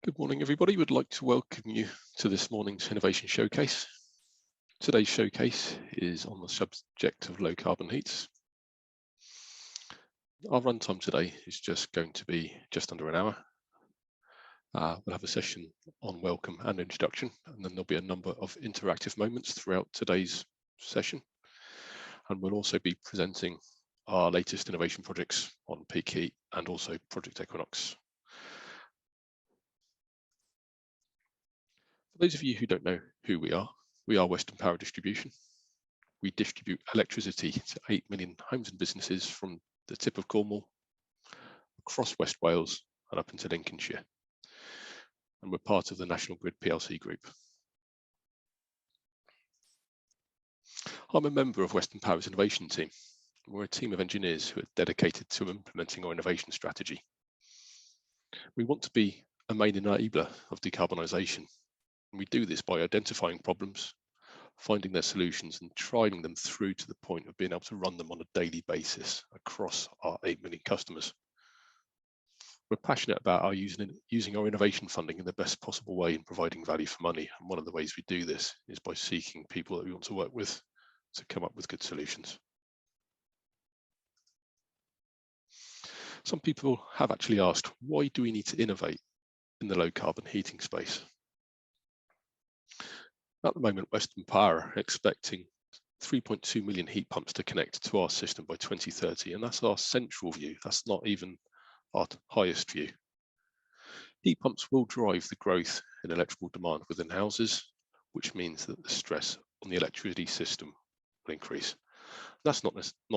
Good morning, everybody. We'd like to welcome you to this morning's Innovation Showcase. Today's showcase is on the subject of low carbon heats. Our runtime today is just going to be just under an hour. We'll have a session on welcome and introduction, and then there'll be a number of interactive moments throughout today's session. And we'll also be presenting our latest innovation projects on peak heat and also Project Equinox. For those of you who don't know who we are Western Power Distribution. We distribute electricity to 8 million homes and businesses from the tip of Cornwall, across West Wales and up into Lincolnshire. And we're part of the National Grid PLC group. I'm a member of Western Power's innovation team. We're a team of engineers who are dedicated to implementing our innovation strategy. We want to be a main enabler of decarbonisation. And we do this by identifying problems, finding their solutions and trialing them through to the point of being able to run them on a daily basis across our 8 million customers. We're passionate about our using our innovation funding in the best possible way and providing value for money. And one of the ways we do this is by seeking people that we want to work with to come up with good solutions. Some people have actually asked, why do we need to innovate in the low carbon heating space? At the moment, Western Power are expecting 3.2 million heat pumps to connect to our system by 2030, and that's our central view. That's not even our highest view. Heat pumps will drive the growth in electrical demand within houses, which means that the stress on the electricity system will increase. That's not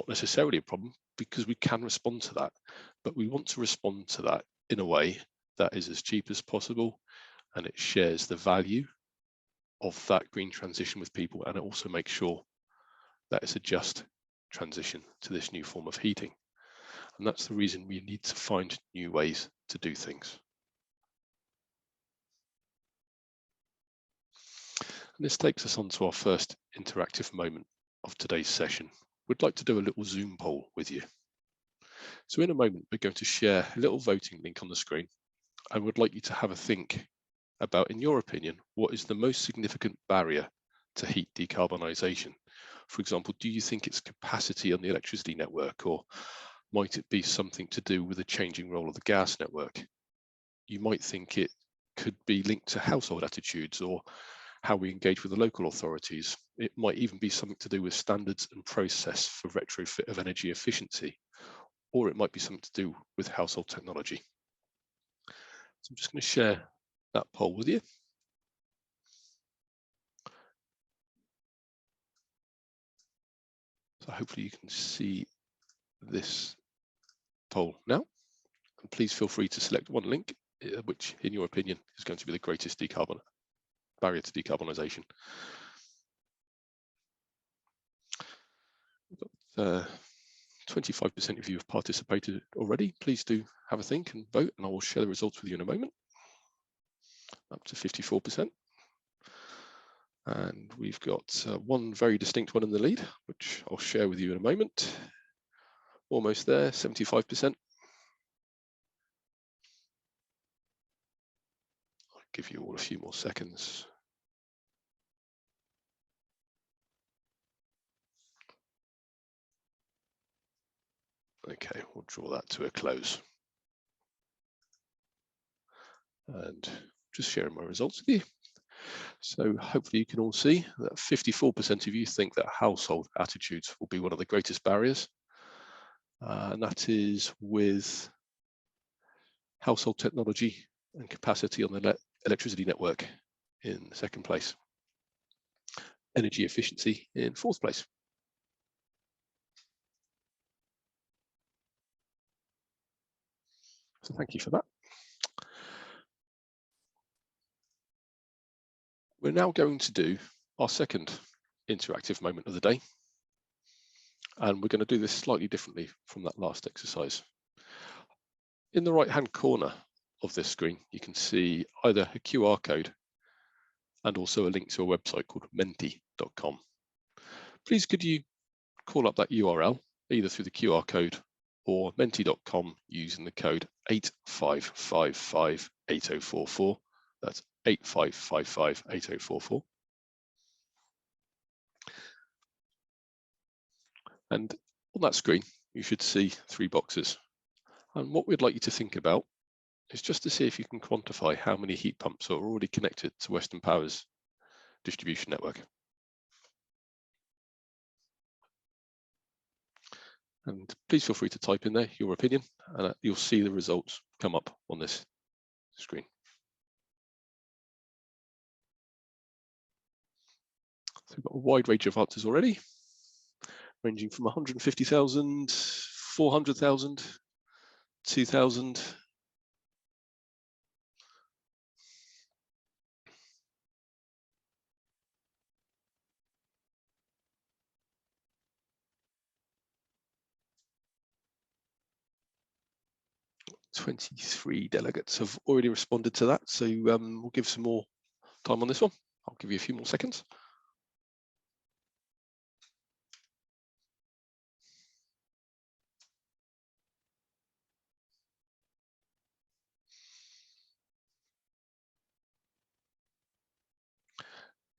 necessarily a problem because we can respond to that, but we want to respond to that in a way that is as cheap as possible, and it shares the value of that green transition with people, and it also makes sure that it's a just transition to this new form of heating. And that's the reason we need to find new ways to do things. And this takes us on to our first interactive moment of today's session. We'd like to do a little Zoom poll with you. So in a moment, we're going to share a little voting link on the screen. I would like you to have a think about, in your opinion, what is the most significant barrier to heat decarbonisation? For example, do you think it's capacity on the electricity network, or might it be something to do with the changing role of the gas network? You might think it could be linked to household attitudes or how we engage with the local authorities. It might even be something to do with standards and process for retrofit of energy efficiency, or it might be something to do with household technology. So I'm just going to share that poll with you. So hopefully you can see this poll now. And please feel free to select one link, which in your opinion is going to be the greatest barrier to decarbonisation. We've got 25% of you have participated already. Please do have a think and vote, and I will share the results with you in a moment. Up to 54%. And we've got one very distinct one in the lead, which I'll share with you in a moment. Almost there, 75%. I'll give you all a few more seconds. Okay, we'll draw that to a close. And just sharing my results with you. So hopefully you can all see that 54% of you think that household attitudes will be one of the greatest barriers. And that is with household technology and capacity on the electricity network in second place. Energy efficiency in fourth place. So thank you for that. We're now going to do our second interactive moment of the day. And we're going to do this slightly differently from that last exercise. In the right-hand corner of this screen, you can see either a QR code and also a link to a website called menti.com. Please could you call up that URL, either through the QR code or menti.com using the code 85558044. That's 85558044. And on that screen, you should see 3 boxes. And what we'd like you to think about is just to see if you can quantify how many heat pumps are already connected to Western Power's distribution network. And please feel free to type in there your opinion, and you'll see the results come up on this screen. So we've got a wide range of answers already, ranging from 150,000, 400,000, 2,000. "23 delegates have already responded to that, so we'll give some more time on this one. I'll give you a few more seconds.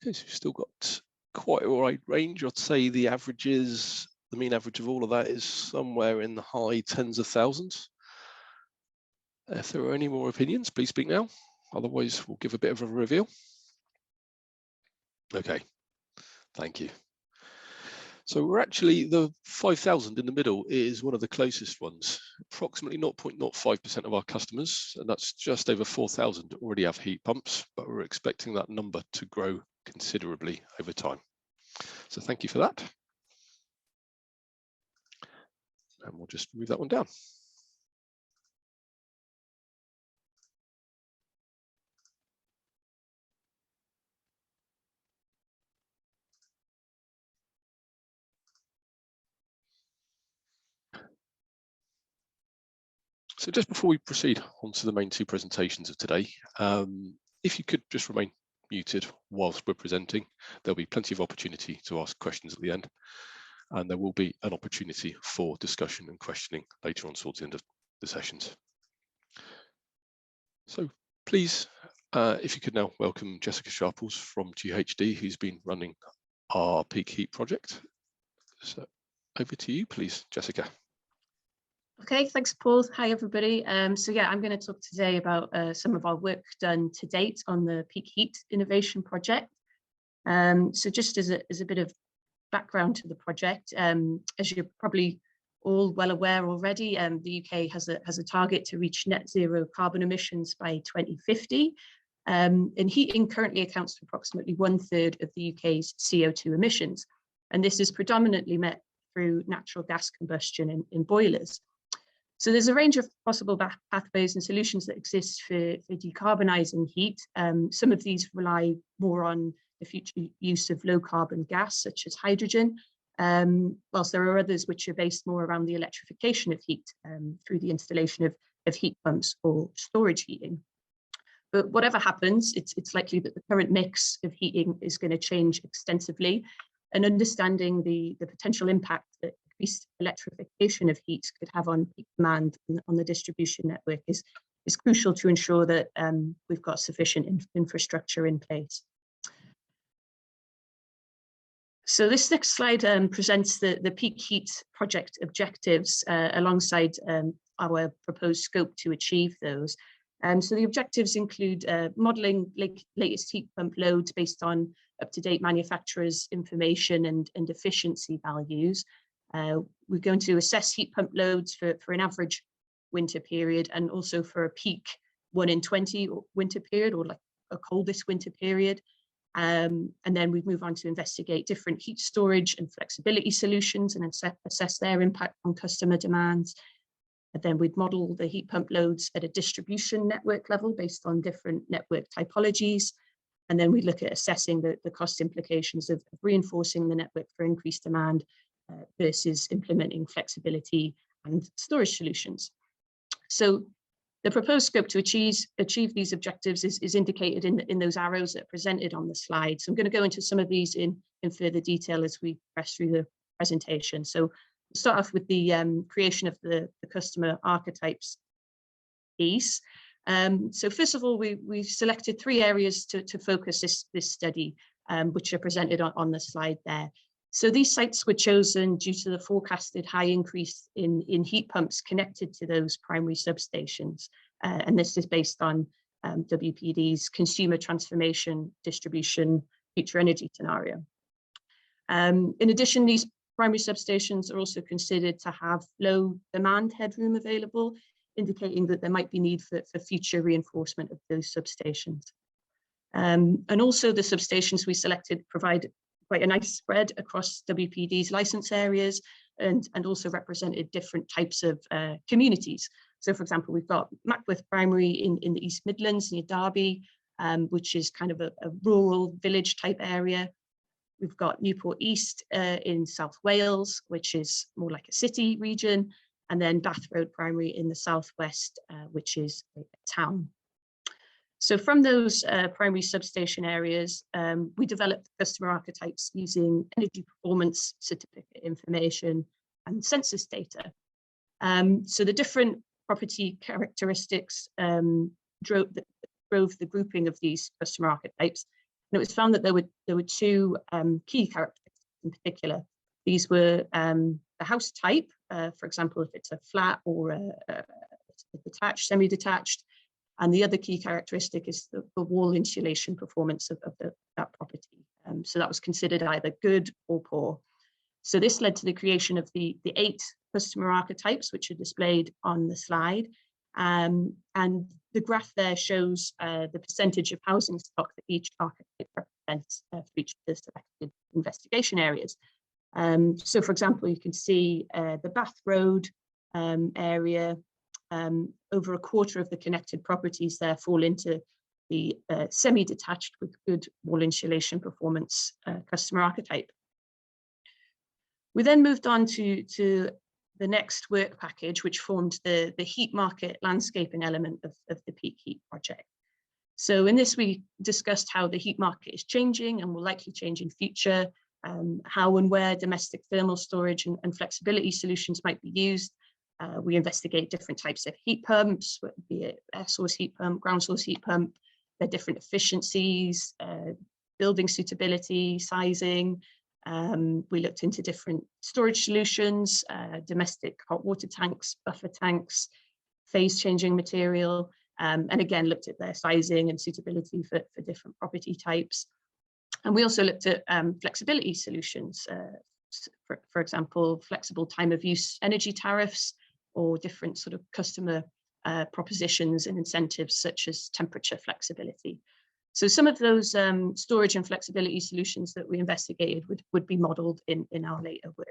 Okay, so we've still got quite a wide range. I'd say the mean average of all of that is somewhere in the high tens of thousands. If there are any more opinions, please speak now. Otherwise, we'll give a bit of a reveal. Okay, thank you. So we're actually, the 5,000 in the middle is one of the closest ones. Approximately 0.05% of our customers, and that's just over 4,000, already have heat pumps, but we're expecting that number to grow considerably over time. So thank you for that. And we'll just move that one down. So just before we proceed on to the main 2 presentations of today, if you could just remain muted whilst we're presenting, there'll be plenty of opportunity to ask questions at the end, and there will be an opportunity for discussion and questioning later on towards the end of the sessions. So please, if you could now welcome Jessica Sharples from GHD, who's been running our peak heat project. So over to you, please, Jessica. Okay, thanks, Paul. Hi, everybody. So yeah, I'm going to talk today about some of our work done to date on the Peak Heat Innovation Project. So just as a bit of background to the project, as you're probably all well aware already, the UK has a target to reach net zero carbon emissions by 2050. And heating currently accounts for approximately 1/3 of the UK's CO2 emissions. And this is predominantly met through natural gas combustion in boilers. So there's a range of possible pathways and solutions that exist for decarbonising heat. Some of these rely more on the future use of low carbon gas, such as hydrogen, whilst there are others which are based more around the electrification of heat through the installation of heat pumps or storage heating. But whatever happens, it's likely that the current mix of heating is going to change extensively, and understanding the potential impact that increased electrification of heat could have on peak demand on the distribution network is crucial to ensure that we've got sufficient infrastructure in place. So this next slide presents the Peak Heat project objectives alongside our proposed scope to achieve those. So the objectives include modelling latest heat pump loads based on up-to-date manufacturers' information and efficiency values. We're going to assess heat pump loads for an average winter period, and also for a peak 1 in 20 winter period, or like a coldest winter period. And then we move on to investigate different heat storage and flexibility solutions and assess their impact on customer demands. And then we'd model the heat pump loads at a distribution network level based on different network typologies. And then we look at assessing the cost implications of reinforcing the network for increased demand versus implementing flexibility and storage solutions. So the proposed scope to achieve these objectives is indicated in those arrows that are presented on the slide. So I'm going to go into some of these in further detail as we press through the presentation. So start off with the creation of the customer archetypes piece. So first of all, we selected 3 areas to focus this study, which are presented on the slide there. So these sites were chosen due to the forecasted high increase in heat pumps connected to those primary substations. And this is based on WPD's consumer transformation distribution future energy scenario. In addition, these primary substations are also considered to have low demand headroom available, indicating that there might be need for future reinforcement of those substations. And also the substations we selected provide quite a nice spread across WPD's license areas and also represented different types of communities. So for example, we've got Mackworth Primary in the East Midlands near Derby, which is kind of a rural village type area. We've got Newport East in South Wales, which is more like a city region, and then Bath Road Primary in the southwest, which is a town. So from those primary substation areas, we developed customer archetypes using energy performance certificate information and census data. So the different property characteristics drove the grouping of these customer archetypes. And it was found that there were 2 key characteristics in particular. These were the house type, for example, if it's a flat or a detached, semi-detached. And the other key characteristic is the wall insulation performance of that property. So that was considered either good or poor. So this led to the creation of the 8 customer archetypes, which are displayed on the slide. And the graph there shows the percentage of housing stock that each archetype represents for each of the selected investigation areas. So for example, you can see the Bath Road area, over a quarter of the connected properties there fall into the semi-detached with good wall insulation performance customer archetype. We then moved on to the next work package, which formed the heat market landscaping element of the peak heat project. So in this, we discussed how the heat market is changing and will likely change in future, how and where domestic thermal storage and flexibility solutions might be used. We investigate different types of heat pumps, be it air source heat pump, ground source heat pump, their different efficiencies, building suitability, sizing. We looked into different storage solutions, domestic hot water tanks, buffer tanks, phase changing material, and again, looked at their sizing and suitability for different property types. And we also looked at flexibility solutions, for example, flexible time of use energy tariffs, or different sort of customer propositions and incentives such as temperature flexibility. So some of those storage and flexibility solutions that we investigated would be modelled in our later work.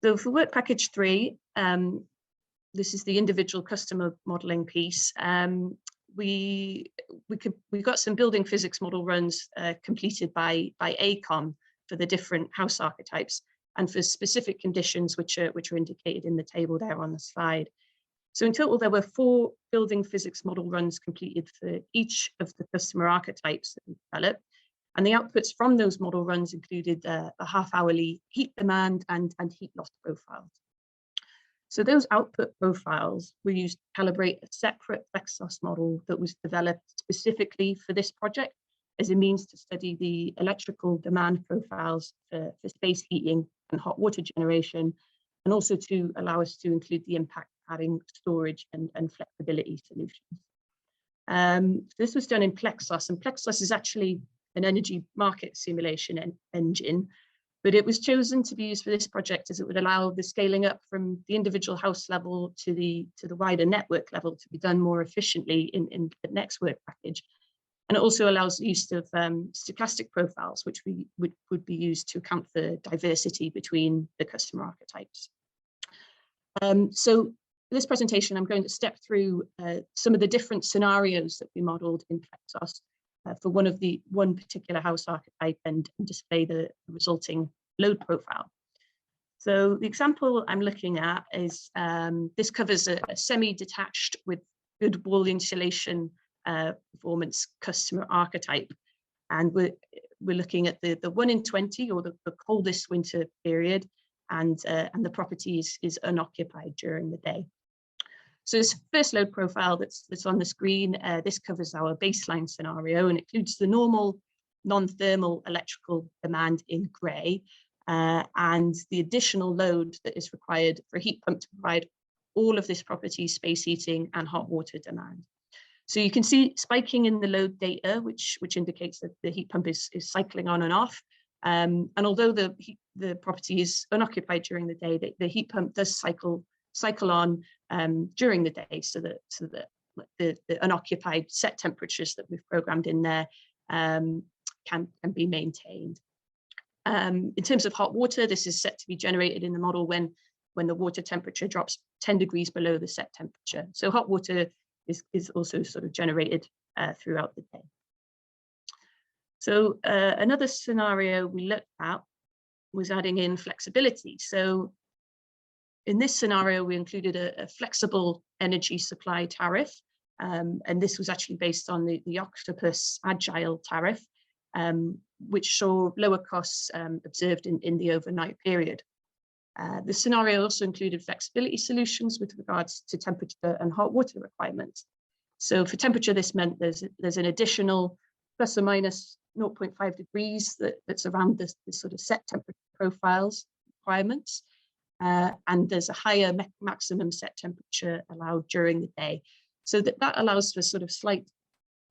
So for work package 3, this is the individual customer modelling piece. We got some building physics model runs completed by AECOM for the different house archetypes and for specific conditions which are indicated in the table there on the slide. So in total, there were 4 building physics model runs completed for each of the customer archetypes that we developed. And the outputs from those model runs included a half-hourly heat demand and heat loss profiles. So those output profiles were used to calibrate a separate Plexos model that was developed specifically for this project as a means to study the electrical demand profiles for space heating and hot water generation, and also to allow us to include the impact of adding storage and flexibility solutions. This was done in Plexos, and Plexos is actually an energy market simulation engine, but it was chosen to be used for this project as it would allow the scaling up from the individual house level to the wider network level to be done more efficiently in the next work package. And it also allows the use of stochastic profiles, which would be used to account for diversity between the customer archetypes. So for this presentation, I'm going to step through some of the different scenarios that we modelled in Plexos for one particular house archetype and display the resulting load profile. So the example I'm looking at is, this covers a semi-detached with good wall insulation performance customer archetype. And we're looking at the 1 in 20 or the coldest winter period, and the property is unoccupied during the day. So this first load profile that's on the screen, this covers our baseline scenario and includes the normal non-thermal electrical demand in grey, and the additional load that is required for a heat pump to provide all of this property's space heating and hot water demand. So you can see spiking in the load data, which indicates that the heat pump is cycling on and off. And although the property is unoccupied during the day, the heat pump does cycle on during the day, so that the unoccupied set temperatures that we've programmed in there can be maintained. In terms of hot water, this is set to be generated in the model when the water temperature drops 10 degrees below the set temperature. So hot water is also sort of generated throughout the day. So another scenario we looked at was adding in flexibility. So in this scenario, we included a flexible energy supply tariff, and this was actually based on the Octopus Agile tariff, which saw lower costs observed in the overnight period. The scenario also included flexibility solutions with regards to temperature and hot water requirements. So for temperature, this meant there's an additional plus or minus 0.5 degrees that's around the sort of set temperature profiles requirements. And there's a higher maximum set temperature allowed during the day. So that allows for sort of slight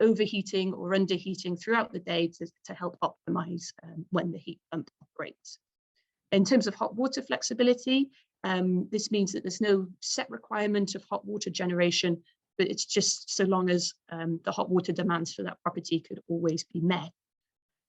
overheating or underheating throughout the day to help optimize when the heat pump operates. In terms of hot water flexibility, this means that there's no set requirement of hot water generation, but it's just so long as the hot water demands for that property could always be met.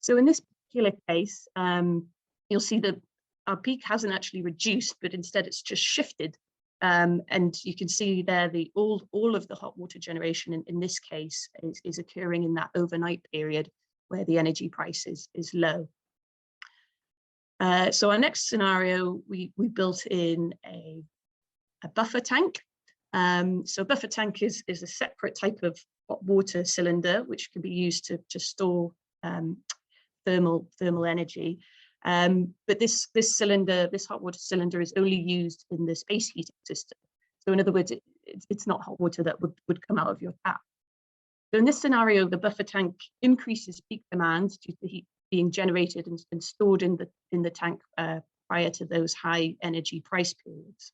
So in this particular case, you'll see that our peak hasn't actually reduced, but instead it's just shifted. And you can see there all of the hot water generation in this case is occurring in that overnight period where the energy price is low. So our next scenario, we built in a buffer tank. So buffer tank is a separate type of hot water cylinder, which can be used to store thermal energy. But this hot water cylinder is only used in the space heating system. So in other words, it's not hot water that would come out of your tap. So in this scenario, the buffer tank increases peak demand due to heat being generated and stored in the tank prior to those high energy price periods.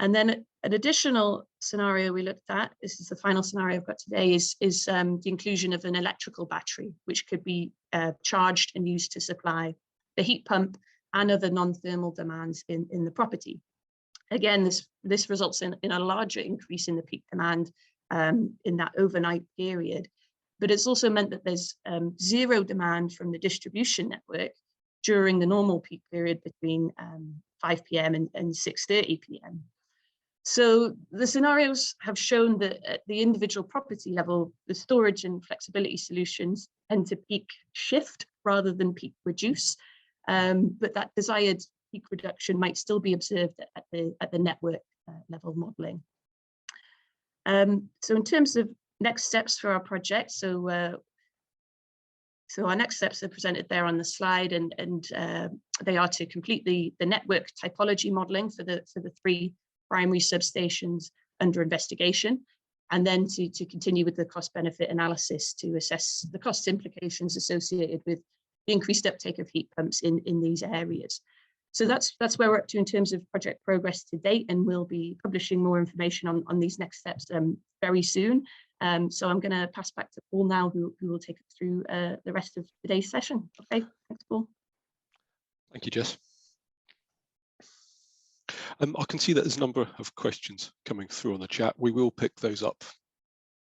And then an additional scenario we looked at, this is the final scenario I've got today, is the inclusion of an electrical battery, which could be charged and used to supply the heat pump and other non-thermal demands in the property. Again, this results in a larger increase in the peak demand in that overnight period. But it's also meant that there's zero demand from the distribution network during the normal peak period between 5 p.m. and 6:30 p.m. So the scenarios have shown that at the individual property level, the storage and flexibility solutions tend to peak shift rather than peak reduce. But that desired peak reduction might still be observed at the network level modeling. So in terms of next steps for our project, so our next steps are presented there on the slide, and they are to complete the network topology modeling for the 3 primary substations under investigation, and then to continue with the cost benefit analysis to assess the cost implications associated with the increased uptake of heat pumps in these areas. So that's where we're up to in terms of project progress to date, and we'll be publishing more information on these next steps very soon. So I'm going to pass back to Paul now, who will take us through the rest of today's session. Okay, thanks, Paul. Thank you, Jess. I can see that there's a number of questions coming through on the chat. We will pick those up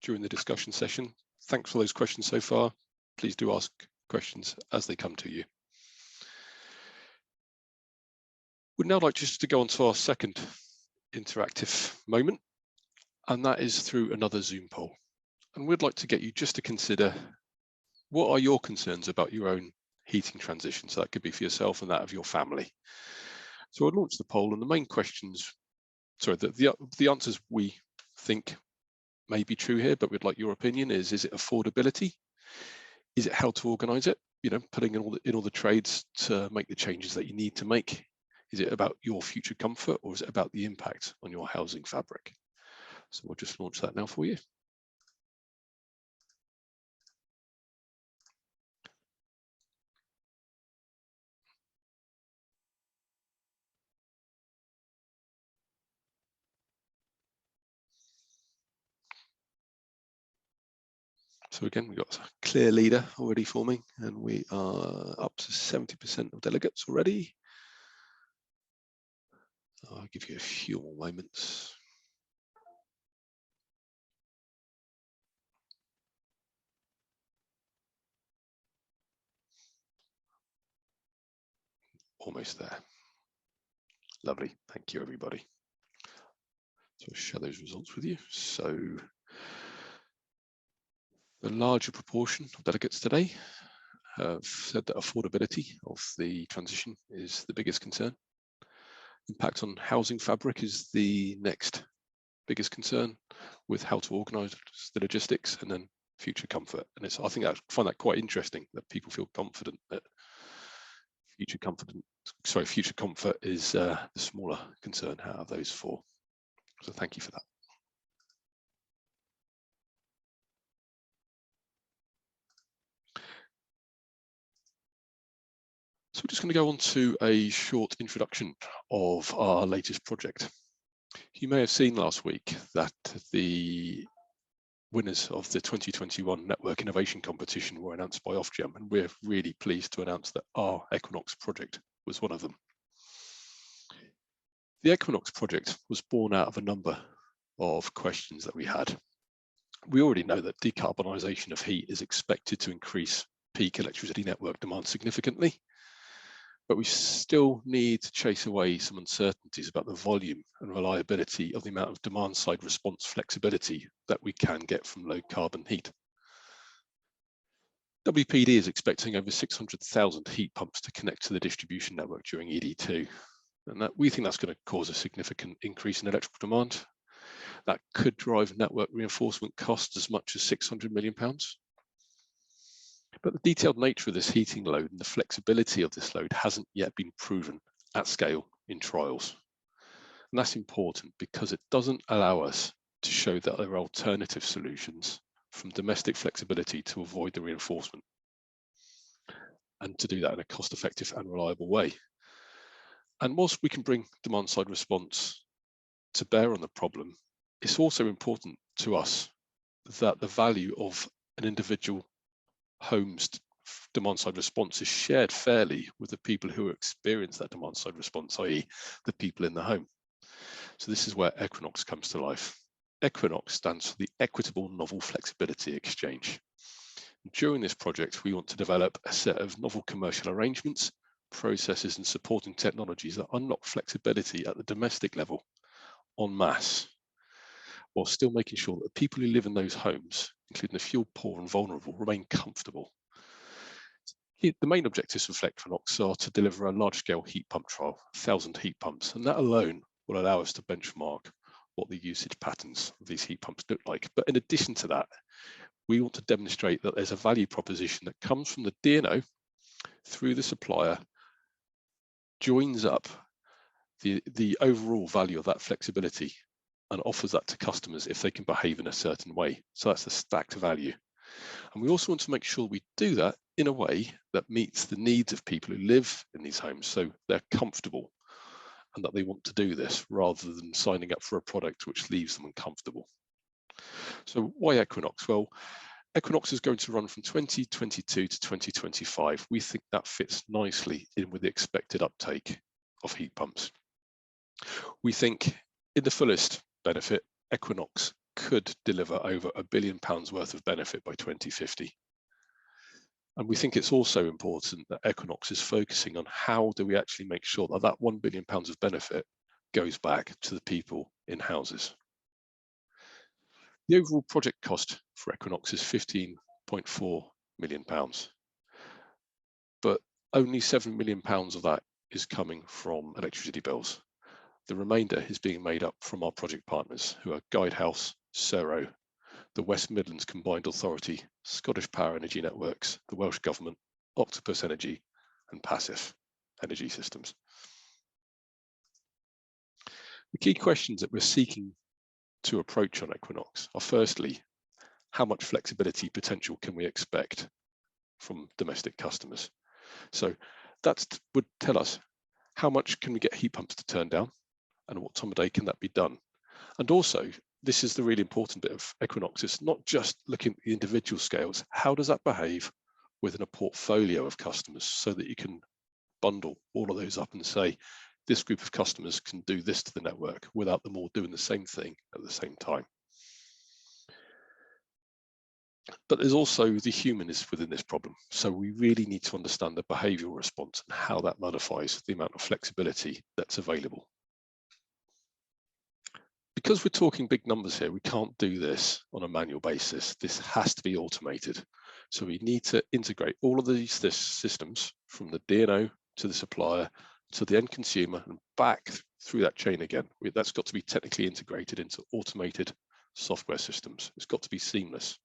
during the discussion session. Thanks for those questions so far. Please do ask questions as they come to you. We'd now like just to go on to our second interactive moment, and that is through another Zoom poll. And we'd like to get you just to consider, what are your concerns about your own heating transition? So that could be for yourself and that of your family. So I'll launch the poll, and the main questions, sorry, the answers we think may be true here, but we'd like your opinion, is it affordability? Is it how to organize it? You know, putting in all the trades to make the changes that you need to make? Is it about your future comfort, or is it about the impact on your housing fabric? So we'll just launch that now for you. So again, we've got a clear leader already forming, and we are up to 70% of delegates already. I'll give you a few more moments. Almost there. Lovely. Thank you, everybody. So I'll share those results with you. So the larger proportion of delegates today have said that affordability of the transition is the biggest concern. Impact on housing fabric is the next biggest concern, with how to organise the logistics, and then future comfort. And I think I find that quite interesting, that people feel confident that future comfort is the smaller concern out of those four. So thank you for that. So we're just going to go on to a short introduction of our latest project. You may have seen last week that the winners of the 2021 Network Innovation Competition were announced by Ofgem, and we're really pleased to announce that our Equinox project was one of them. The Equinox project was born out of a number of questions that we had. We already know that decarbonisation of heat is expected to increase peak electricity network demand significantly, but we still need to chase away some uncertainties about the volume and reliability of the amount of demand-side response flexibility that we can get from low-carbon heat. WPD is expecting over 600,000 heat pumps to connect to the distribution network during ED2, and we think that's going to cause a significant increase in electrical demand. That could drive network reinforcement costs as much as £600 million. But the detailed nature of this heating load and the flexibility of this load hasn't yet been proven at scale in trials. And that's important because it doesn't allow us to show that there are alternative solutions from domestic flexibility to avoid the reinforcement, and to do that in a cost-effective and reliable way. And whilst we can bring demand-side response to bear on the problem, it's also important to us that the value of an individual home's demand-side response is shared fairly with the people who experience that demand-side response, i.e. the people in the home. So this is where Equinox comes to life. Equinox stands for the Equitable Novel Flexibility Exchange. During this project, we want to develop a set of novel commercial arrangements, processes and supporting technologies that unlock flexibility at the domestic level en masse, while still making sure that the people who live in those homes, including the fuel poor and vulnerable, remain comfortable. The main objectives of Equinox are to deliver a large-scale heat pump trial, 1,000 heat pumps, and that alone will allow us to benchmark what the usage patterns of these heat pumps look like. But in addition to that, we want to demonstrate that there's a value proposition that comes from the DNO through the supplier, joins up the overall value of that flexibility and offers that to customers if they can behave in a certain way. So that's the stacked value. And we also want to make sure we do that in a way that meets the needs of people who live in these homes, so they're comfortable and that they want to do this rather than signing up for a product which leaves them uncomfortable. So why Equinox? Well, Equinox is going to run from 2022 to 2025. We think that fits nicely in with the expected uptake of heat pumps. We think in the fullest benefit, Equinox could deliver over £1 billion worth of benefit by 2050. And we think it's also important that Equinox is focusing on how do we actually make sure that that £1 billion of benefit goes back to the people in houses. The overall project cost for Equinox is £15.4 million, but only £7 million of that is coming from electricity bills. The remainder is being made up from our project partners, who are Guidehouse, Cero, the West Midlands Combined Authority, Scottish Power Energy Networks, the Welsh Government, Octopus Energy, and Passive Energy Systems. The key questions that we're seeking to approach on Equinox are firstly, how much flexibility potential can we expect from domestic customers? So that would tell us how much can we get heat pumps to turn down and what time of day can that be done? And also, this is the really important bit of Equinox, it's not just looking at the individual scales, how does that behave within a portfolio of customers so that you can bundle all of those up and say, this group of customers can do this to the network without them all doing the same thing at the same time. But there's also the humanist within this problem. So we really need to understand the behavioral response and how that modifies the amount of flexibility that's available. Because we're talking big numbers here, we can't do this on a manual basis. This has to be automated. So we need to integrate all of these systems from the DNO to the supplier to the end consumer and back through that chain again. That's got to be technically integrated into automated software systems. It's got to be seamless.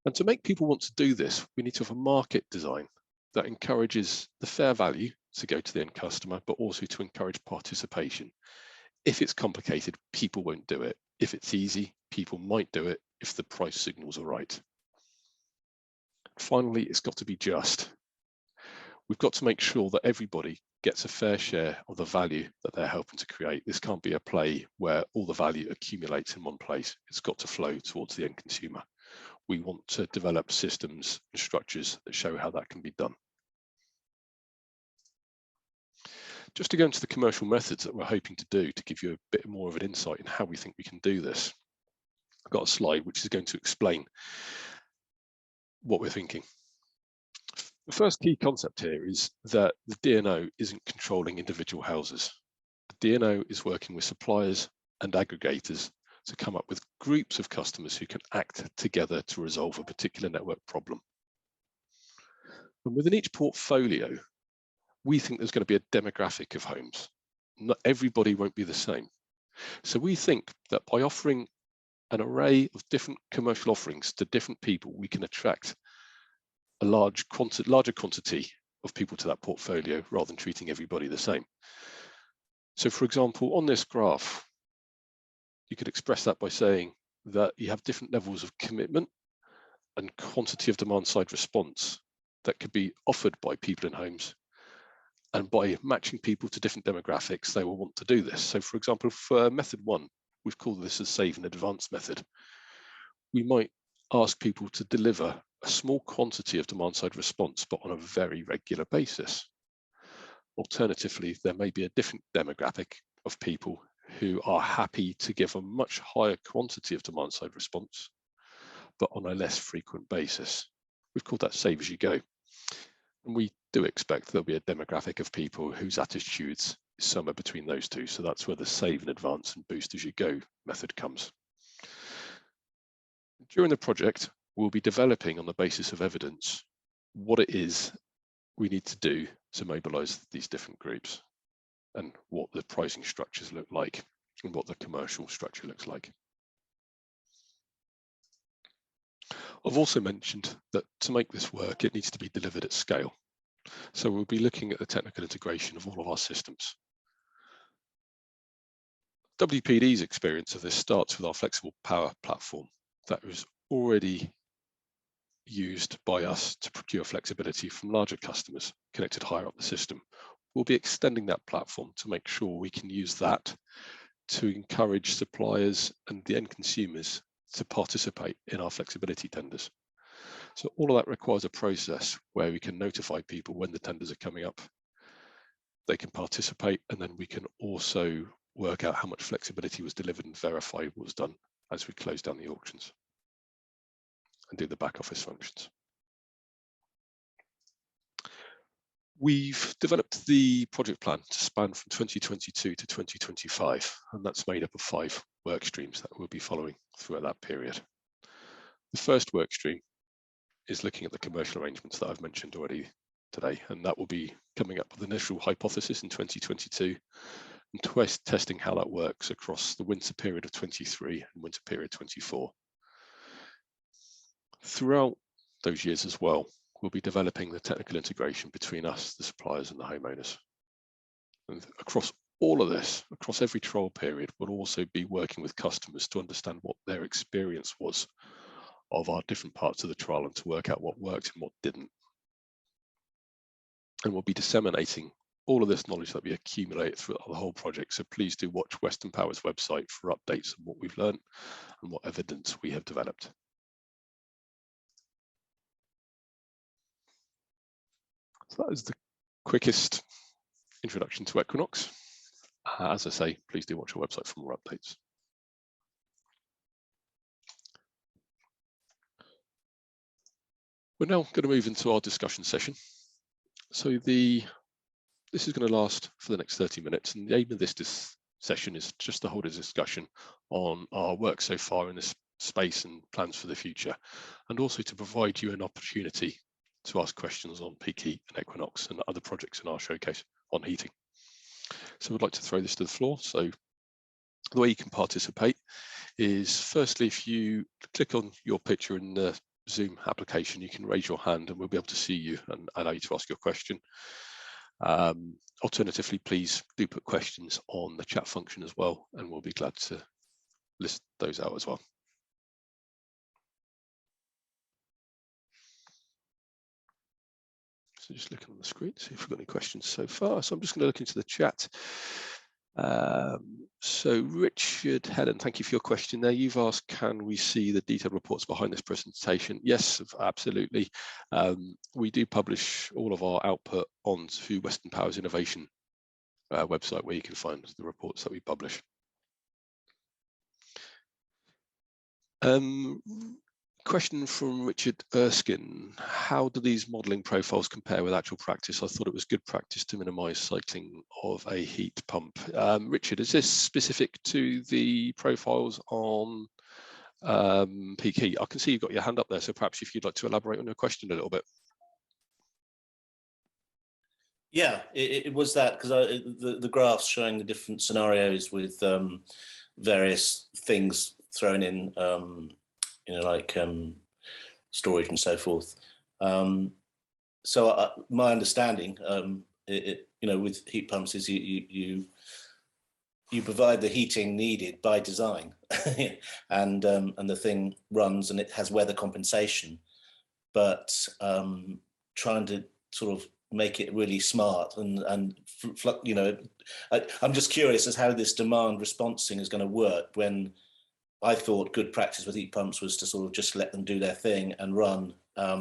And to make people want to do this, we need to have a market design that encourages the fair value to go to the end customer, but also to encourage participation. If it's complicated, people won't do it. If it's easy, people might do it if the price signals are right. Finally, it's got to be just. We've got to make sure that everybody gets a fair share of the value that they're helping to create. This can't be a play where all the value accumulates in one place. It's got to flow towards the end consumer. We want to develop systems and structures that show how that can be done. Just to go into the commercial methods that we're hoping to do to give you a bit more of an insight in how we think we can do this. I've got a slide which is going to explain what we're thinking. The first key concept here is that the DNO isn't controlling individual houses. The DNO is working with suppliers and aggregators to come up with groups of customers who can act together to resolve a particular network problem. And within each portfolio, we think there's going to be a demographic of homes. Not everybody won't be the same. So we think that by offering an array of different commercial offerings to different people, we can attract a larger quantity of people to that portfolio rather than treating everybody the same. So for example, on this graph, you could express that by saying that you have different levels of commitment and quantity of demand side response that could be offered by people in homes. And by matching people to different demographics, they will want to do this. So for example, for method one, we've called this a save in advance method. We might ask people to deliver a small quantity of demand side response, but on a very regular basis. Alternatively, there may be a different demographic of people who are happy to give a much higher quantity of demand side response, but on a less frequent basis. We've called that save as you go. And we do expect there'll be a demographic of people whose attitudes is somewhere between those two. So that's where the save in advance and boost as you go method comes. During the project, we'll be developing on the basis of evidence what it is we need to do to mobilize these different groups and what the pricing structures look like and what the commercial structure looks like. I've also mentioned that to make this work, it needs to be delivered at scale. So we'll be looking at the technical integration of all of our systems. WPD's experience of this starts with our flexible power platform that was already used by us to procure flexibility from larger customers connected higher up the system. We'll be extending that platform to make sure we can use that to encourage suppliers and the end consumers to participate in our flexibility tenders. So all of that requires a process where we can notify people when the tenders are coming up. They can participate, and then we can also work out how much flexibility was delivered and verify what was done as we close down the auctions and do the back office functions. We've developed the project plan to span from 2022 to 2025, and that's made up of 5 work streams that we'll be following throughout that period. The first work stream is looking at the commercial arrangements that I've mentioned already today, and that will be coming up with an initial hypothesis in 2022, and testing how that works across the winter period of 23 and winter period 24. Throughout those years as well, we'll be developing the technical integration between us, the suppliers, and the homeowners. And across all of this, across every trial period, we'll also be working with customers to understand what their experience was of our different parts of the trial and to work out what worked and what didn't. And we'll be disseminating all of this knowledge that we accumulate throughout the whole project. So please do watch Western Power's website for updates on what we've learned and what evidence we have developed. So that is the quickest introduction to Equinox. As I say, please do watch our website for more updates. We're now going to move into our discussion session. So this is going to last for the next 30 minutes, and the aim of this session is just to hold a discussion on our work so far in this space and plans for the future, and also to provide you an opportunity to ask questions on peak heat and Equinox and other projects in our showcase on heating. So we'd like to throw this to the floor. So the way you can participate is, firstly, if you click on your picture in the Zoom application, you can raise your hand and we'll be able to see you and allow you to ask your question. Alternatively, please do put questions on the chat function as well, and we'll be glad to list those out as well. So just looking on the screen, see if we've got any questions so far. So I'm just going to look into the chat. So Richard, Helen, thank you for your question there. You've asked, can we see the detailed reports behind this presentation? Yes, absolutely. We do publish all of our output onto Western Power's innovation website, where you can find the reports that we publish. Question from Richard Erskine. How do these modelling profiles compare with actual practice? I thought it was good practice to minimise cycling of a heat pump. Richard, is this specific to the profiles on peak heat? I can see you've got your hand up there, so perhaps if you'd like to elaborate on your question a little bit. Yeah, it was that, because the graphs showing the different scenarios with various things thrown in, like storage and so forth. So my understanding, with heat pumps is you provide the heating needed by design, and the thing runs and it has weather compensation, but trying to sort of make it really smart and I'm just curious as how this demand responsing is going to work, when I thought good practice with heat pumps was to sort of just let them do their thing and run at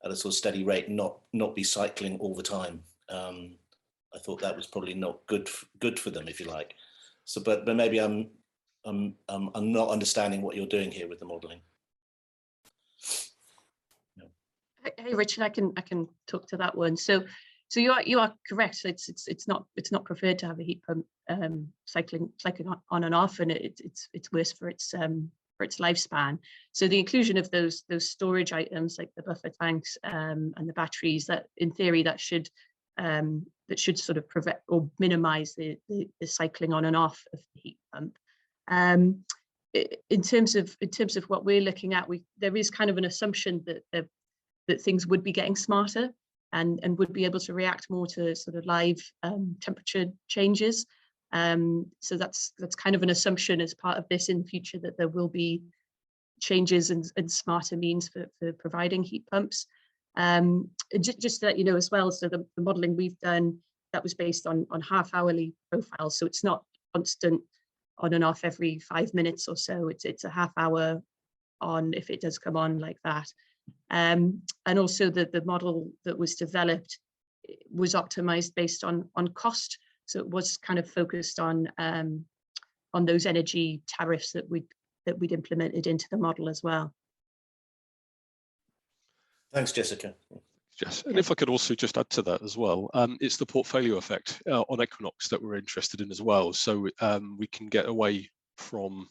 a sort of steady rate, not be cycling all the time. I thought that was probably not good for them, if you like. So, but maybe I'm not understanding what you're doing here with the modelling. Hey Richard, I can talk to that one. So you are correct. It's not preferred to have a heat pump cycling on and off, and it's worse for its lifespan. So the inclusion of those storage items like the buffer tanks and the batteries, that in theory that should sort of prevent or minimize the cycling on and off of the heat pump. In terms of what we're looking at, there is kind of an assumption that things would be getting smarter and would be able to react more to sort of live temperature changes. So that's kind of an assumption as part of this in the future, that there will be changes and smarter means for providing heat pumps. Just to let you know as well, so the modelling we've done, that was based on half-hourly profiles, so it's not constant on and off every 5 minutes or so. It's a half hour on if it does come on like that. And also the model that was developed was optimized based on cost, so it was kind of focused on those energy tariffs that we'd implemented into the model as well. Thanks, Jessica. Yes, and if I could also just add to that as well, it's the portfolio effect on Equinox that we're interested in as well. So we can get away from,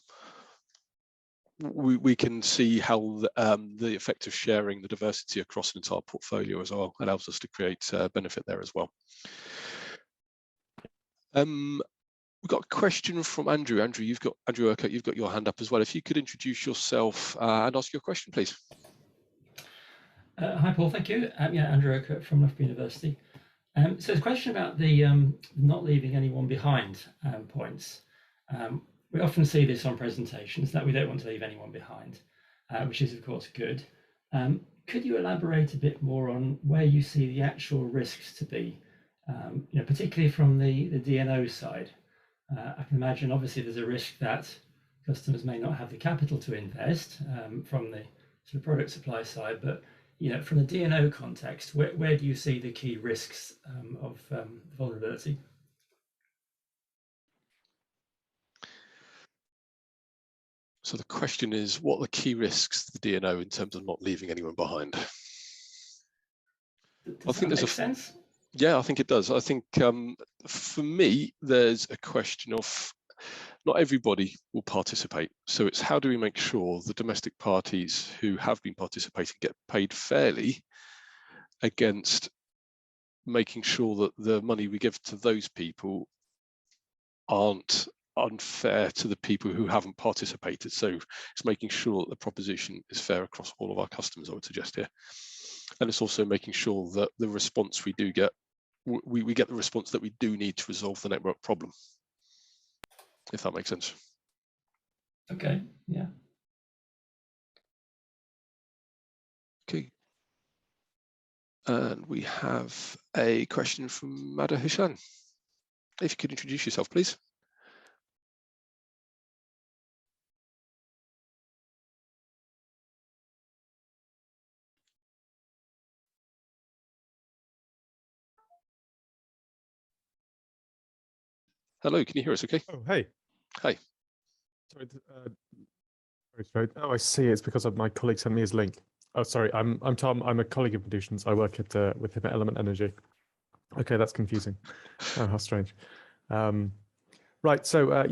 we can see how the effect of sharing the diversity across an entire portfolio as well allows us to create benefit there as well. We've got a question from Andrew. Andrew, Andrew Urquhart, you've got your hand up as well. If you could introduce yourself and ask your question, please. Hi, Paul. Thank you. Yeah, Andrew Urquhart from Loughborough University. So it's a question about the not leaving anyone behind points. We often see this on presentations, that we don't want to leave anyone behind, which is of course good. Could you elaborate a bit more on where you see the actual risks to be, particularly from the DNO side? I can imagine obviously there's a risk that customers may not have the capital to invest from the sort of product supply side, but from the DNO context, where do you see the key risks of vulnerability? So the question is, what are the key risks to the DNO in terms of not leaving anyone behind? Does that make sense? Yeah, I think it does. I think for me, there's a question of not everybody will participate. So it's how do we make sure the domestic parties who have been participating get paid fairly against making sure that the money we give to those people aren't unfair to the people who haven't participated. So it's making sure that the proposition is fair across all of our customers, I would suggest here. And it's also making sure that the response we do get, we get the response that we do need to resolve the network problem, if that makes sense. Okay, yeah. Okay. And we have a question from Mada Hushan. If you could introduce yourself, please. Hello, can you hear us okay? Oh, hey. Hi. Sorry. Oh, I see. It's because of my colleague sent me his link. Oh, sorry. I'm Tom. I'm a colleague of Produtions. I work at with him at Element Energy. Okay, that's confusing. Oh, how strange. Right. So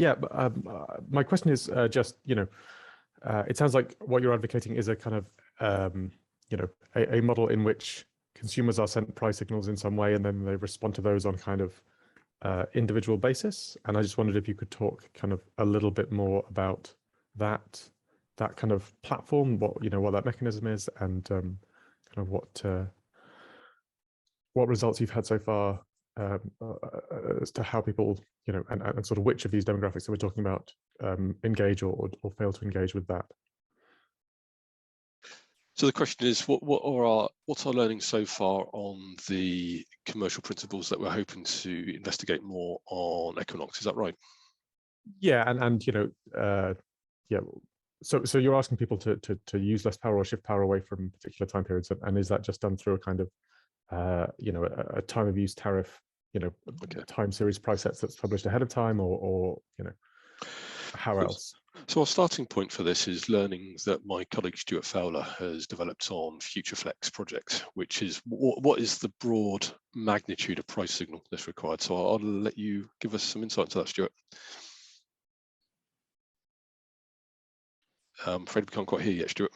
my question is just it sounds like what you're advocating is a kind of a model in which consumers are sent price signals in some way, and then they respond to those on kind of individual basis. And I just wondered if you could talk kind of a little bit more about that kind of platform, what that mechanism is, and kind of what results you've had so far as to how people and sort of which of these demographics that we're talking about engage or fail to engage with that. So the question is, what's our learning so far on the commercial principles that we're hoping to investigate more on Equinox? Is that right? Yeah, and yeah. So you're asking people to use less power or shift power away from particular time periods, and is that just done through a kind of a time of use tariff, time series price sets that's published ahead of time, or how else? So our starting point for this is learnings that my colleague Stuart Fowler has developed on FutureFlex project, which is what is the broad magnitude of price signal that's required. So I'll let you give us some insight to that, Stuart. I'm afraid we can't quite hear you yet, Stuart.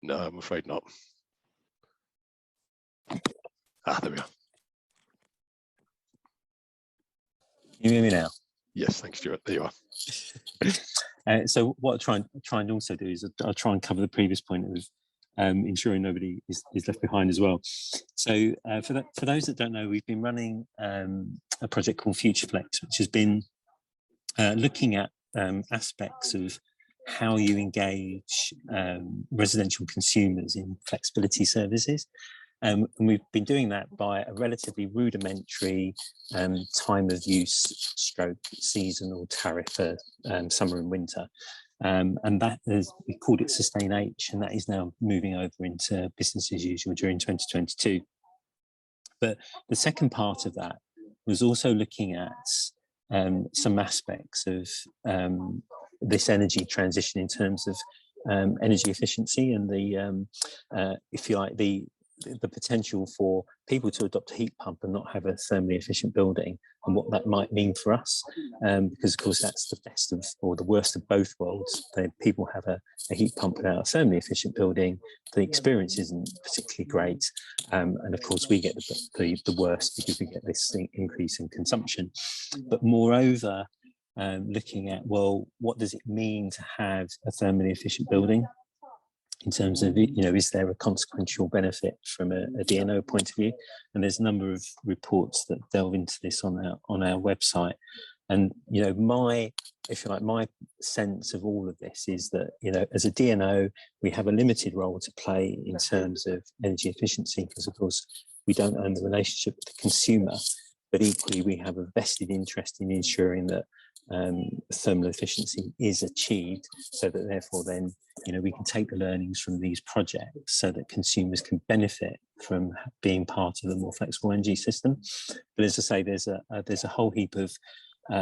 No, I'm afraid not. There we are. Can you hear me now? Yes, thanks, Stuart. There you are. So what I try and also do is I'll try and cover the previous point of ensuring nobody is left behind as well. So for those that don't know, we've been running a project called FutureFlex, which has been looking at aspects of how you engage residential consumers in flexibility services. And we've been doing that by a relatively rudimentary time of use stroke seasonal tariff for summer and winter. And that is, we called it Sustain H, and that is now moving over into business as usual during 2022. But the second part of that was also looking at some aspects of this energy transition in terms of energy efficiency and the, if you like, the the potential for people to adopt a heat pump and not have a thermally efficient building, and what that might mean for us, because of course that's the best of, or the worst of both worlds. People have a heat pump without a thermally efficient building, the experience isn't particularly great, and of course we get the worst because we get this increase in consumption. But moreover, looking at, well, what does it mean to have a thermally efficient building? In terms of, is there a consequential benefit from a DNO point of view? And there's a number of reports that delve into this on our website. And, my sense of all of this is that, as a DNO, we have a limited role to play in terms of energy efficiency, because of course we don't own the relationship with the consumer, but equally we have a vested interest in ensuring that thermal efficiency is achieved, so that therefore then we can take the learnings from these projects so that consumers can benefit from being part of a more flexible energy system. But as I say, there's a whole heap of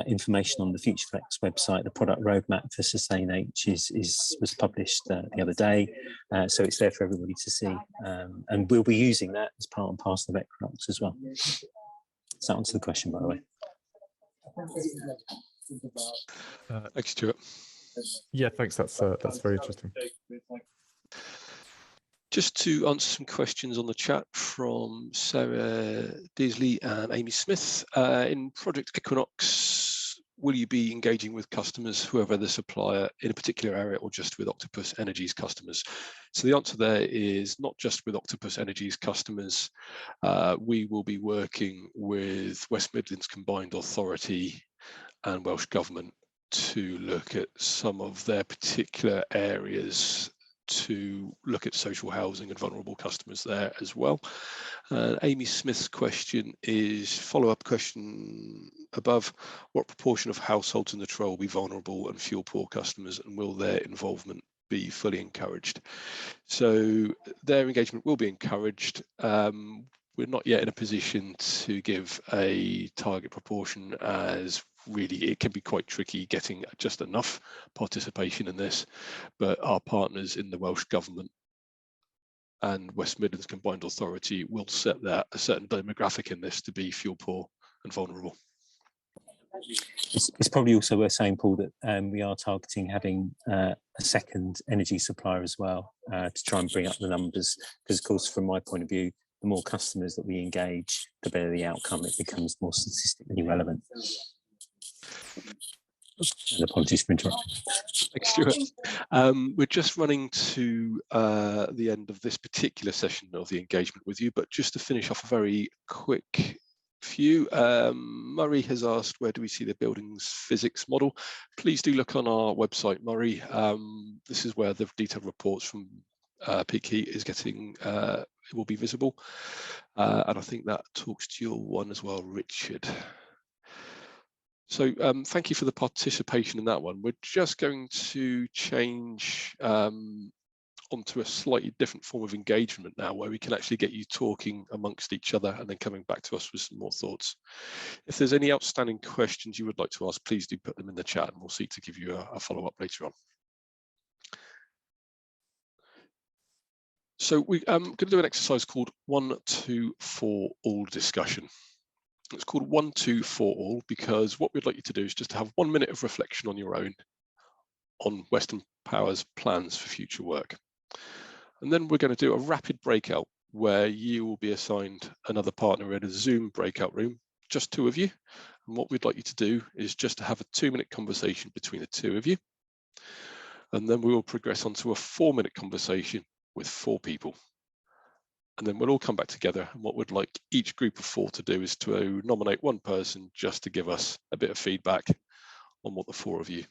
information on the FutureFlex website. The product roadmap for SustainH was published the other day, so it's there for everybody to see, and we'll be using that as part and parcel of Equinox as well. Does that answer the question, by the way? Thanks, Stuart. Yeah, thanks. That's very interesting. Just to answer some questions on the chat from Sarah Disley and Amy Smith. In Project Equinox, will you be engaging with customers, whoever the supplier, in a particular area, or just with Octopus Energy's customers? So the answer there is not just with Octopus Energy's customers. We will be working with West Midlands Combined Authority and Welsh Government to look at some of their particular areas, to look at social housing and vulnerable customers there as well. Amy Smith's question is follow-up question above: what proportion of households in the trial will be vulnerable and fuel poor customers, and will their involvement be fully encouraged? So their engagement will be encouraged. We're not yet in a position to give a target proportion, as really it can be quite tricky getting just enough participation in this, but our partners in the Welsh Government and West Midlands Combined Authority will set that a certain demographic in this to be fuel poor and vulnerable. It's probably also worth saying, Paul, that we are targeting having a second energy supplier as well, to try and bring up the numbers, because of course from my point of view, the more customers that we engage, the better the outcome. It becomes more statistically relevant. And apologies for interrupting. Thanks, Stuart. We're just running to the end of this particular session of the engagement with you, but just to finish off a very quick few, Murray has asked, where do we see the building's physics model? Please do look on our website, Murray. This is where the detailed reports from Peak Heat is getting, it will be visible. And I think that talks to your one as well, Richard. So thank you for the participation in that one. We're just going to change onto a slightly different form of engagement now, where we can actually get you talking amongst each other and then coming back to us with some more thoughts. If there's any outstanding questions you would like to ask, please do put them in the chat and we'll seek to give you a follow-up later on. So we're going to do an exercise called 1, 2, 4 all discussion. It's called 1, 2, 4 all because what we'd like you to do is just to have 1 minute of reflection on your own on Western Power's plans for future work. And then we're going to do a rapid breakout where you will be assigned another partner in a Zoom breakout room, just 2 of you. And what we'd like you to do is just to have a 2-minute conversation between the 2 of you. And then we will progress onto a 4-minute conversation with 4 people. And then we'll all come back together. And what we'd like each group of 4 to do is to nominate 1 person just to give us a bit of feedback on what the 4 of you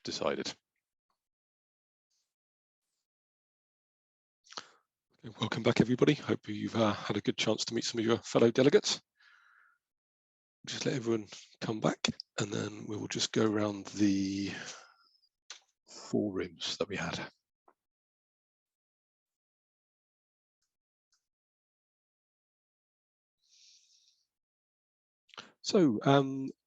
decided. Okay, welcome back, everybody. Hope you've had a good chance to meet some of your fellow delegates. Just let everyone come back and then we will just go around the 4 rooms that we had. So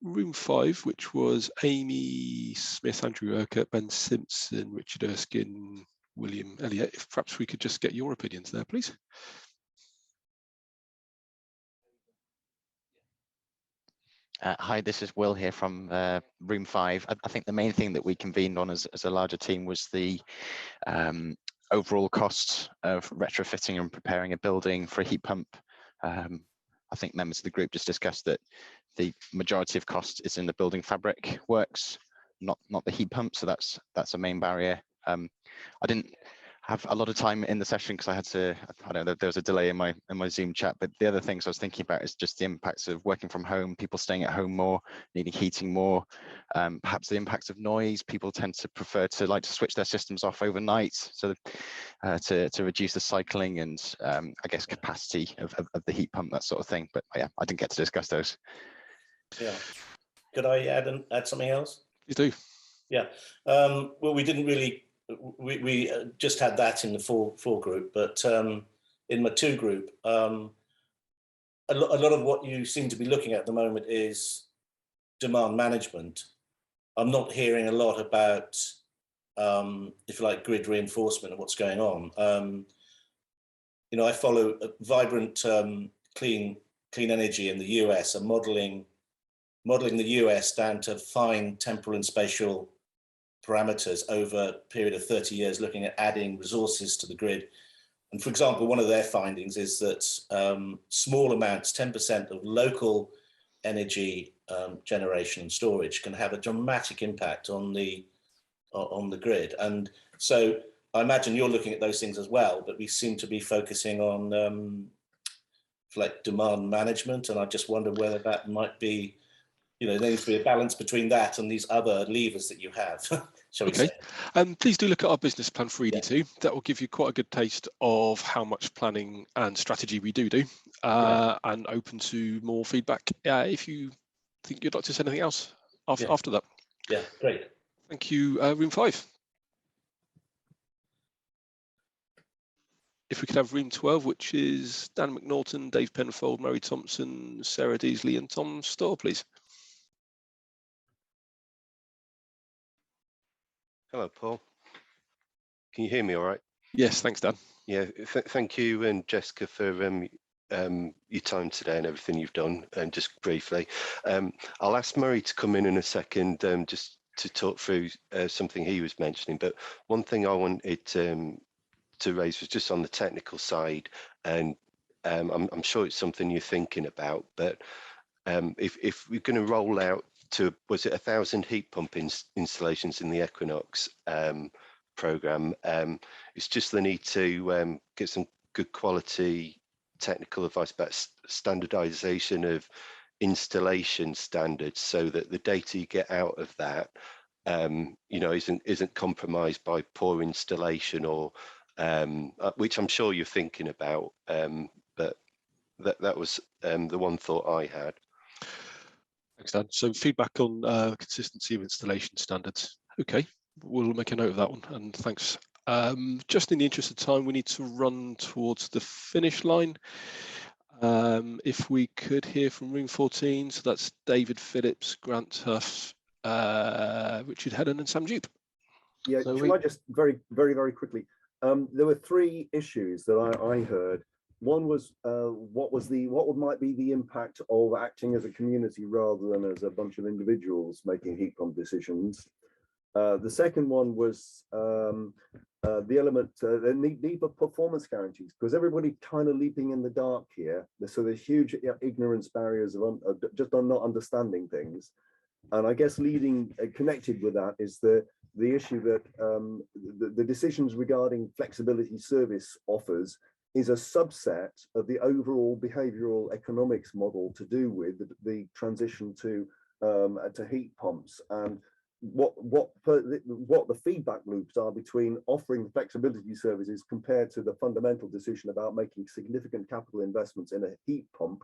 room 5, which was Amy Smith, Andrew Urquhart, Ben Simpson, Richard Erskine, William Elliott. If perhaps we could just get your opinions there, please. Hi, this is Will here from Room 5. I think the main thing that we convened on as a larger team was the overall costs of retrofitting and preparing a building for a heat pump. I think members of the group just discussed that the majority of cost is in the building fabric works, not the heat pump. So that's a main barrier. I didn't have a lot of time in the session because I had to, I don't know, there was a delay in my Zoom chat, but the other things I was thinking about is just the impacts of working from home, people staying at home more, needing heating more, perhaps the impacts of noise. People tend to prefer to like to switch their systems off overnight, so to reduce the cycling and I guess capacity of the heat pump, that sort of thing. But yeah, I didn't get to discuss those. Yeah. Could I add something else? You do. Yeah. Well, we didn't really. We just had that in the four group, but in my 2 group, a lot of what you seem to be looking at the moment is demand management. I'm not hearing a lot about, if you like, grid reinforcement and what's going on. You know, I follow Vibrant Clean Energy in the US, are modeling the US down to fine temporal and spatial parameters over a period of 30 years, looking at adding resources to the grid. And for example, one of their findings is that small amounts, 10% of local energy generation and storage can have a dramatic impact on the grid. And so I imagine you're looking at those things as well, but we seem to be focusing on like demand management. And I just wonder whether that might be, you know, there needs to be a balance between that and these other levers that you have, shall we say. Please do look at our business plan for ED2. Yeah. That will give you quite a good taste of how much planning and strategy we do, and open to more feedback if you think you'd like to say anything else after that. Yeah, great. Thank you, Room 5. If we could have Room 12, which is Dan McNaughton, Dave Penfold, Mary Thompson, Sarah Deasley and Tom Storr, please. Hello, Paul. Can you hear me all right? Yes, thanks, Dan. Yeah, thank you and Jessica for your time today and everything you've done. And just briefly, I'll ask Murray to come in a second just to talk through something he was mentioning. But one thing I wanted to raise was just on the technical side, and I'm sure it's something you're thinking about. But if we're going to roll out to, was it 1,000 heat pump installations in the Equinox program, it's just the need to get some good quality technical advice about standardization of installation standards, so that the data you get out of that you know, isn't compromised by poor installation, or which I'm sure you're thinking about, but that was the one thought I had. Thanks, Dan. So feedback on consistency of installation standards. Okay, we'll make a note of that one, and thanks. Just in the interest of time, we need to run towards the finish line. If we could hear from Room 14, so that's David Phillips, Grant Huff, Richard Hedden and Sam Jupe. Yeah, so shall I just very quickly, there were 3 issues that I heard. One was what might be the impact of acting as a community rather than as a bunch of individuals making heat pump decisions. The second one was the element, the need for performance guarantees, because everybody kind of leaping in the dark here. So there's huge ignorance barriers of just on not understanding things. And I guess connected with that is the issue that the decisions regarding flexibility service offers is a subset of the overall behavioral economics model to do with the transition to heat pumps, and what the feedback loops are between offering flexibility services compared to the fundamental decision about making significant capital investments in a heat pump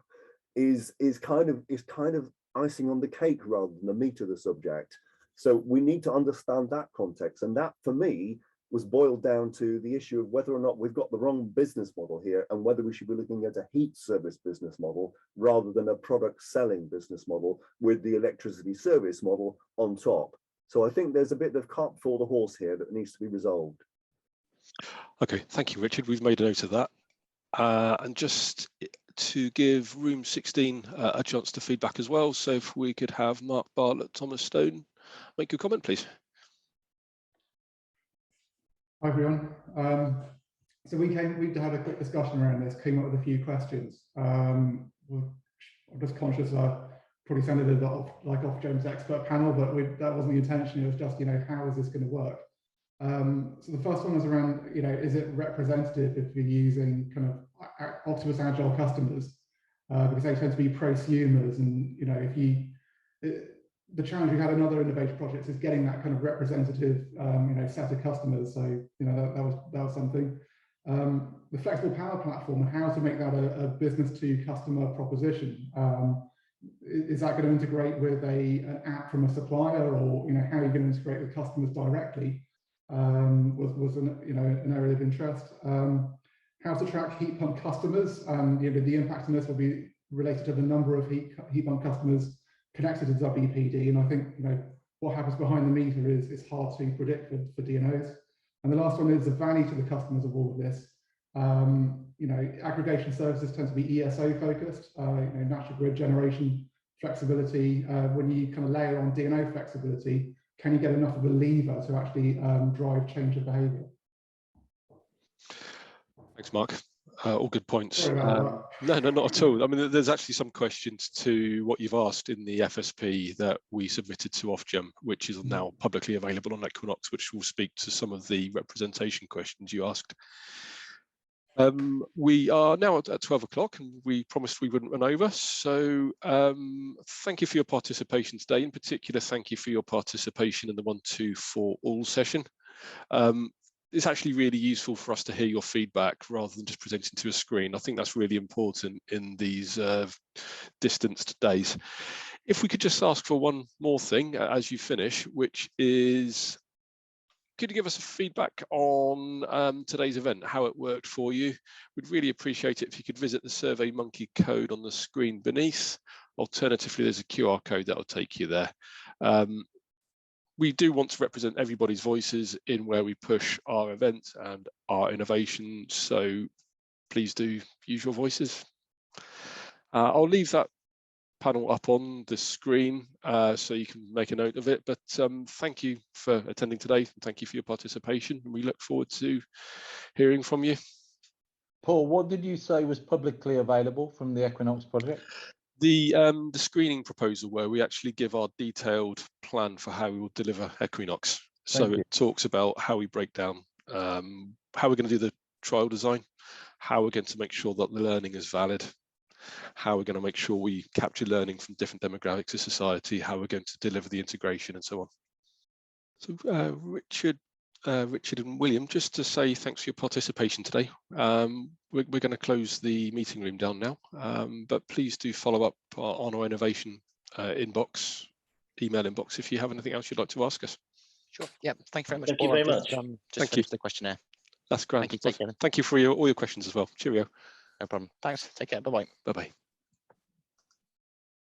is kind of icing on the cake rather than the meat of the subject. So we need to understand that context, and that for me was boiled down to the issue of whether or not we've got the wrong business model here, and whether we should be looking at a heat service business model rather than a product selling business model with the electricity service model on top. So I think there's a bit of cart before the horse here that needs to be resolved. Okay, thank you, Richard. We've made a note of that. And just to give room 16 a chance to feedback as well. So if we could have Mark Bartlett, Thomas Stone, make your comment, please. Hi everyone. So we had a quick discussion around this, came up with a few questions. I'm just conscious I probably sounded a bit like Ofgem's expert panel, but that wasn't the intention. It was just, how is this going to work? So the first one was around, is it representative if you're using kind of Octopus Agile customers? Because they tend to be prosumers, and the challenge we had in other innovation projects is getting that kind of representative, set of customers. So that was something. The flexible power platform and how to make that a business to customer proposition. Is that going to integrate with an app from a supplier, or how are you going to integrate with customers directly? Was an area of interest. How to track heat pump customers, and the impact on this will be related to the number of heat pump customers connected to WPD, and I think what happens behind the meter is hard to predict for DNOs. And the last one is the value to the customers of all of this. Aggregation services tend to be ESO focused, natural grid generation flexibility. When you kind of layer on DNO flexibility, can you get enough of a lever to actually drive change of behaviour? Thanks, Mark. All good points. Sorry about No, not at all. I mean, there's actually some questions to what you've asked in the FSP that we submitted to Ofgem, which is now publicly available on Equinox, which will speak to some of the representation questions you asked. We are now at 12 o'clock, and we promised we wouldn't run over. So thank you for your participation today. In particular, thank you for your participation in the 1-2-4 session. It's actually really useful for us to hear your feedback rather than just presenting to a screen. I think that's really important in these distanced days. If we could just ask for one more thing as you finish, which is, could you give us a feedback on today's event, how it worked for you? We'd really appreciate it if you could visit the SurveyMonkey code on the screen beneath. Alternatively, there's a QR code that will take you there. We do want to represent everybody's voices in where we push our events and our innovation, so please do use your voices. I'll leave that panel up on the screen so you can make a note of it, but thank you for attending today, and thank you for your participation, and we look forward to hearing from you. Paul, what did you say was publicly available from the Equinox project? The screening proposal, where we actually give our detailed plan for how we will deliver Equinox. So it talks about how we break down, how we're going to do the trial design, how we're going to make sure that the learning is valid, how we're going to make sure we capture learning from different demographics of society, how we're going to deliver the integration, and so on. So Richard and William, just to say thanks for your participation today. We're going to close the meeting room down now, but please do follow up on our innovation email inbox if you have anything else you'd like to ask us. Sure. Yeah. Thank you very much. Thank you very much. Just finish the questionnaire. That's great. Thank you. Take care. Thank you for all your questions as well. Cheerio. No problem. Thanks. Take care. Bye-bye. Bye-bye.